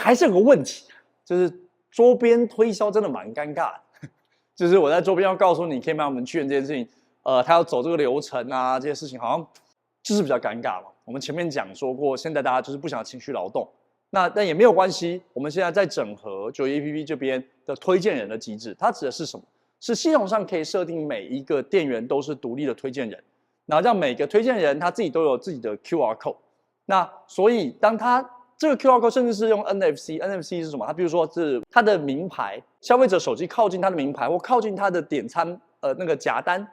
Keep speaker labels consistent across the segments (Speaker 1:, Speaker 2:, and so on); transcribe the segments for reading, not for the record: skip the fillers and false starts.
Speaker 1: 还是有个问题，就是周边推销真的蛮尴尬的。就是我在周边要告诉你可以买我们券这件事情，他要走这个流程啊，这些事情好像就是比较尴尬嘛。我们前面讲说过，现在大家就是不想情绪劳动，但也没有关系。我们现在在整合91APP 这边的推荐人的机制，它指的是什么？是系统上可以设定每一个店员都是独立的推荐人，然后让每个推荐人他自己都有自己的 QR code。那所以当他这个 QR code 甚至是用 NFC 是什么？它比如说是它的名牌，消费者手机靠近它的名牌或靠近它的点餐那个夹单，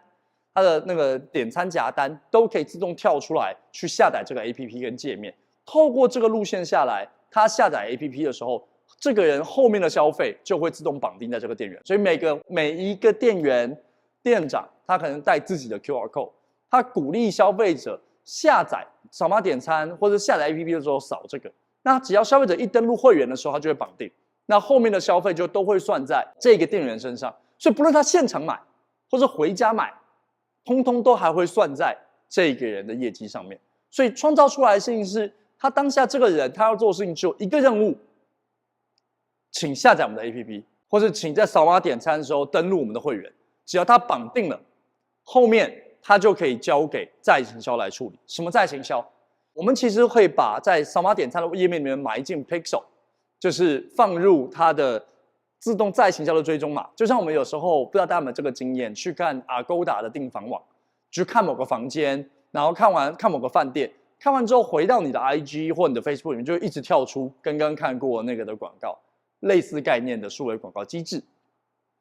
Speaker 1: 它的那个点餐夹单都可以自动跳出来去下载这个 APP 跟界面。透过这个路线下来，他下载 APP 的时候，这个人后面的消费就会自动绑定在这个店员。所以每一个店员店长，他可能带自己的 QR code， 他鼓励消费者下载扫码点餐或者下载 APP 的时候扫这个。那只要消费者一登录会员的时候，他就会绑定，那后面的消费就都会算在这个店员身上，所以不论他现场买或者回家买，通通都还会算在这个人的业绩上面。所以创造出来的事情是，他当下这个人他要做的事情只有一个任务，请下载我们的 APP， 或者请在扫码点餐的时候登录我们的会员，只要他绑定了，后面他就可以交给再行销来处理。什么再行销？我们其实会把在扫码点餐的页面里面埋进 Pixel， 就是放入它的自动再行销的追踪码。就像我们有时候不知道大家有没有这个经验，去看 Agoda 的订房网，去看某个房间，然后看某个饭店，看完之后回到你的 IG 或你的 Facebook 里面，就会一直跳出刚刚看过那个的广告，类似概念的数位广告机制。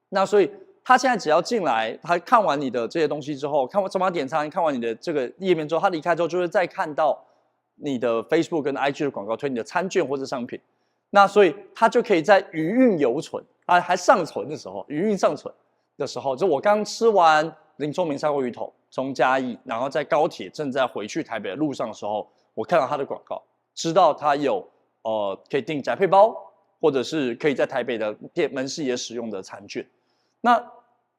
Speaker 1: 那所以他现在只要进来，他看完你的这些东西之后，看完扫码点餐，看完你的这个页面之后，他离开之后就会再看到你的 Facebook 跟 IG 的广告推你的餐券或者商品。那所以他就可以在余韵犹存还上存的时候，余韵上存的时候，就我刚吃完林聪明砂锅鱼头从嘉义，然后在高铁正在回去台北的路上的时候，我看到他的广告，知道他有可以订宅配包，或者是可以在台北的店门市也使用的餐券。那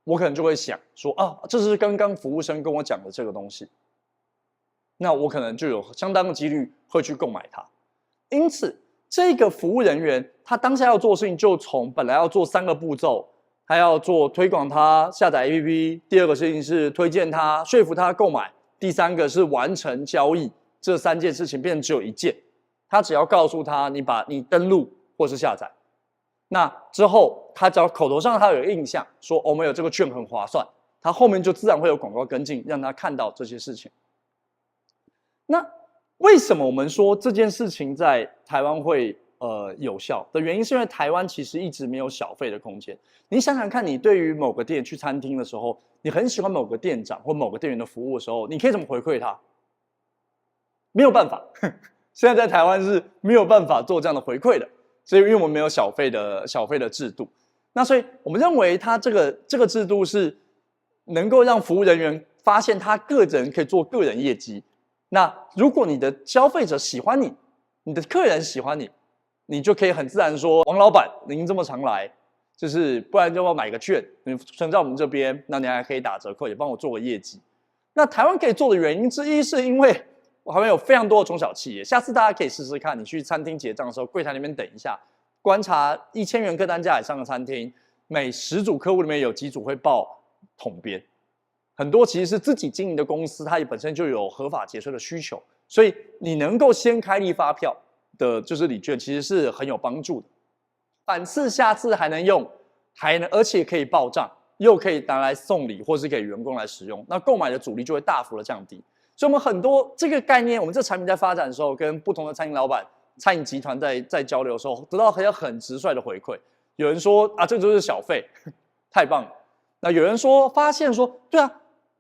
Speaker 1: 我可能就会想说啊，这是刚刚服务生跟我讲的这个东西，那我可能就有相当的几率会去购买它。因此，这个服务人员他当下要做的事情，就从本来要做3个步骤，他要做推广他下载 APP， 第2个事情是推荐他、说服他购买，第3个是完成交易。这3件事情变成只有1件，他只要告诉他你登录或是下载，那之后他只要口头上他有印象说我们有这个券很划算，他后面就自然会有广告跟进，让他看到这些事情。那为什么我们说这件事情在台湾会有效的原因，是因为台湾其实一直没有小费的空间。你想想看，你对于某个店去餐厅的时候，你很喜欢某个店长或某个店员的服务的时候，你可以怎么回馈他？没有办法，现在在台湾是没有办法做这样的回馈的，所以因为我们没有小费的制度，那所以我们认为他这个制度是能够让服务人员发现他个人可以做个人业绩。那如果你的消费者喜欢你，你的客人喜欢你，你就可以很自然说，王老板您这么常来，就是不然就要买个券，你存在我们这边，那你还可以打折扣，也帮我做个业绩。那台湾可以做的原因之一，是因为台湾有非常多的中小企业。下次大家可以试试看，你去餐厅结账的时候，柜台那边等一下，观察1000元客单价以上的餐厅，每10组客户里面有几组会报统编。很多其实是自己经营的公司，它也本身就有合法节税的需求，所以你能够先开立发票的就是礼券，其实是很有帮助的。反次下次还能用，而且可以报账，又可以拿来送礼或是给员工来使用，那购买的阻力就会大幅的降低。所以我们很多这个概念，我们这产品在发展的时候，跟不同的餐饮老板、餐饮集团在交流的时候，得到很直率的回馈。有人说啊，这就是小费，太棒了。那有人发现说，对啊。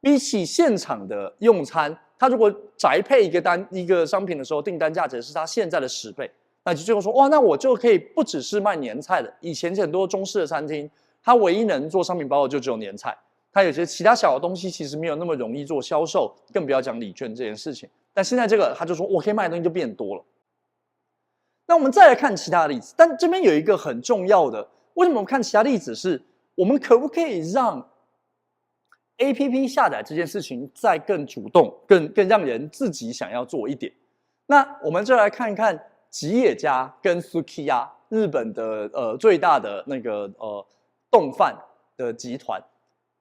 Speaker 1: 比起现场的用餐，他如果宅配一个商品的时候，订单价值是他现在的10倍，那就最后说哇，那我就可以不只是卖年菜的。以前很多中式的餐厅，它唯一能做商品包的就只有年菜，它有些其他小的东西其实没有那么容易做销售，更不要讲礼券这件事情。但现在这个他就说我可以卖的东西就变多了。那我们再来看其他的例子，但这边有一个很重要的，为什么我们看其他例子是，我们可不可以让APP 下载这件事情再更主动，更让人自己想要做一点？那我们就来看看吉野家跟 Sukiya 日本的最大的那个冻饭的集团，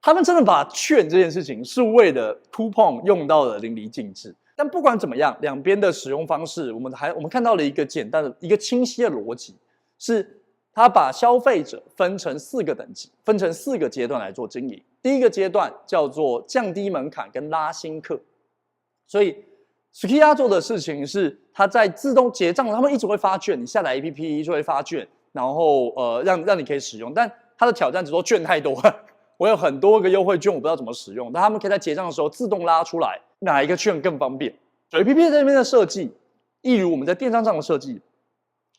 Speaker 1: 他们真的把券这件事情是为了 coupon 用到了淋漓尽致。但不管怎么样，两边的使用方式，我们看到了一个简单的、一个清晰的逻辑，是他把消费者分成4个等级，分成4个阶段来做经营。第一个阶段叫做降低门槛跟拉新客，所以 Sukiya 做的事情是，它在自动结账，他们一直会发券，你下载 APP 就会发券，然后让你可以使用。但它的挑战只是说券太多了，我有很多个优惠券，我不知道怎么使用。但他们可以在结账的时候自动拉出来，哪一个券更方便。APP 这边的设计，一如我们在电商上的设计，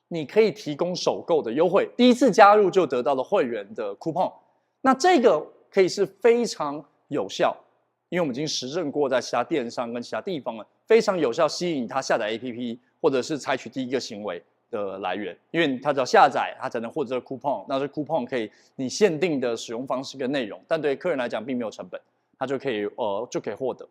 Speaker 1: 你可以提供首购的优惠，第一次加入就得到了会员的 coupon。那这个可以是非常有效，因为我们已经实证过，在其他电商跟其他地方了，非常有效吸引他下载 APP 或者是采取第一个行为的来源，因为他只要下载，他才能获得这个 coupon。那这 coupon 可以你限定的使用方式跟内容，但对客人来讲并没有成本，他就可以获得。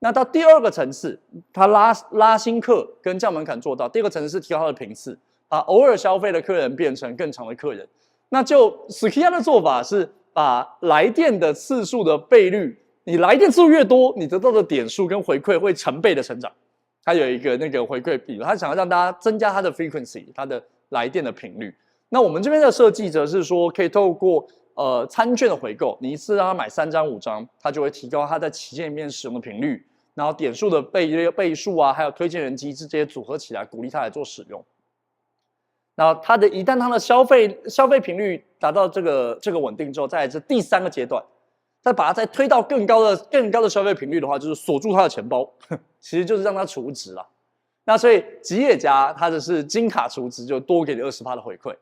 Speaker 1: 那到第2个层次，他拉新客跟降门槛做到。第2个层次是提高他的频次，把偶尔消费的客人变成更长的客人。那就 Sukiya 的做法是把来电的次数的倍率，你来电次数越多，你得到的点数跟回馈会成倍的成长。它有一个那个回馈比率，他想要让大家增加它的 frequency， 它的来电的频率。那我们这边的设计则是说，可以透过餐券的回购，你一次让他买3张5张，它就会提高他在旗舰里面使用的频率。然后点数的倍数啊，还有推荐人机制这些组合起来，鼓励他来做使用。然后一旦他的消费频率达到这个稳定之后，再来这第3个阶段，再把它再推到更高的消费频率的话，就是锁住他的钱包，其实就是让他储值啦。那所以吉野家它的是金卡储值，就多给你20%的回馈。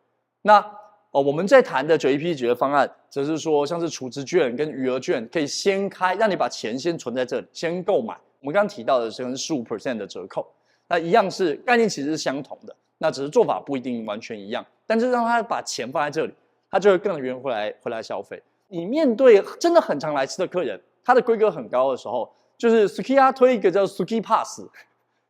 Speaker 1: 那我们在谈的911解决方案，则是说像是储值券跟余额券，可以先开，让你把钱先存在这里，先购买。我们刚刚提到的是15% 的折扣，那一样是概念其实是相同的，那只是做法不一定完全一样，但是让他把钱放在这里，他就会更愿意回来消费。你面对真的很常来吃的客人，他的规格很高的时候，就是 Sukiya 推一个叫 Suki Pass，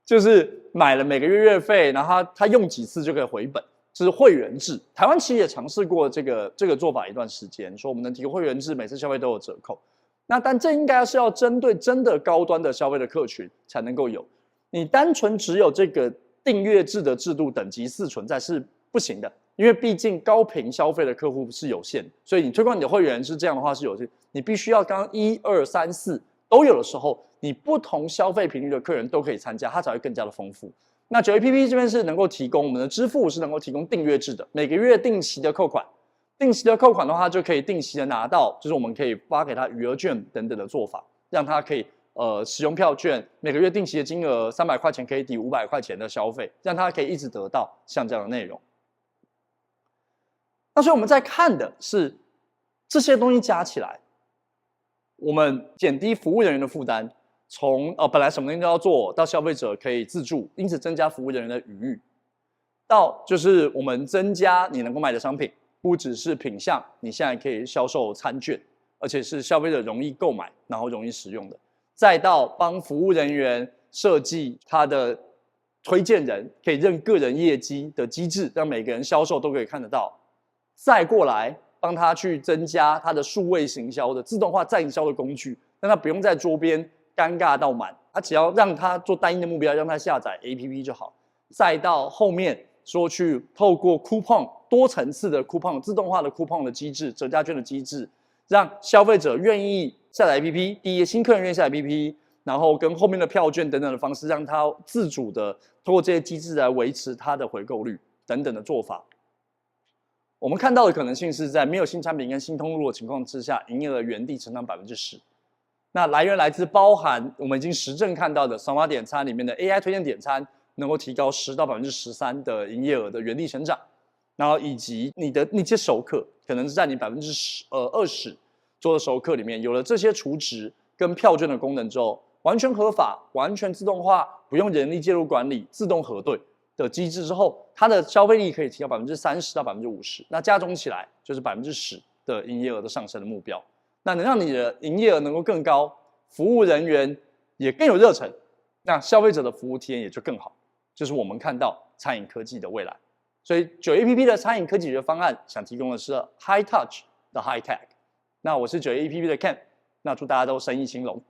Speaker 1: 就是买了每个月费，然后他用几次就可以回本。就是会员制，台湾其实也尝试过这个做法一段时间，说我们能提供会员制，每次消费都有折扣。那但这应该是要针对真的高端的消费的客群才能够有，你单纯只有这个订阅制的制度等级4存在是不行的，因为毕竟高频消费的客户是有限，所以你推广你的会员是这样的话是有限，你必须要刚刚1、2、3、4都有的时候，你不同消费频率的客人都可以参加，它才会更加的丰富。那9APP 这边是能够提供我们的支付是能够提供订阅制的，每个月定期的扣款，定期的扣款的话就可以定期的拿到，就是我们可以发给他余额券等等的做法，让他可以使用票券，每个月定期的金额300块钱可以抵500块钱的消费，让他可以一直得到像这样的内容。那所以我们在看的是这些东西加起来，我们减低服务人员的负担。从本来什么东西都要做到消费者可以自助，因此增加服务人员的余裕，到就是我们增加你能够买的商品，不只是品项，你现在可以销售餐券，而且是消费者容易购买，然后容易使用的，再到帮服务人员设计他的推荐人可以认个人业绩的机制，让每个人销售都可以看得到，再过来帮他去增加他的数位行销的自动化再营销的工具，让他不用在桌边尴尬到满，他只要让他做单一的目标，让他下载 APP 就好。再到后面说去透过 coupon 多层次的 coupon 自动化的 coupon 的机制、折价券的机制，让消费者愿意下载 APP， 第一新客人愿意下载 APP， 然后跟后面的票券等等的方式，让他自主的透过这些机制来维持他的回购率等等的做法。我们看到的可能性是在没有新产品跟新通路的情况之下，营业额原地成长10%。那来源来自包含我们已经实证看到的扫码点餐里面的 AI 推荐点餐，能够提高10%到13%的营业额的原地成长，然后以及你的那些熟客，可能是在你20%做的熟客里面有了这些储值跟票券的功能之后，完全合法、完全自动化，不用人力介入管理、自动核对的机制之后，它的消费力可以提高30%到50%，那加总起来就是10%的营业额的上升的目标。那能让你的营业额能够更高，服务人员也更有热忱，那消费者的服务体验也就更好，就是我们看到餐饮科技的未来。所以9APP 的餐饮科技解决方案想提供的是 High Touch 的 High Tech。那我是9APP 的 Ken，那祝大家都生意兴隆。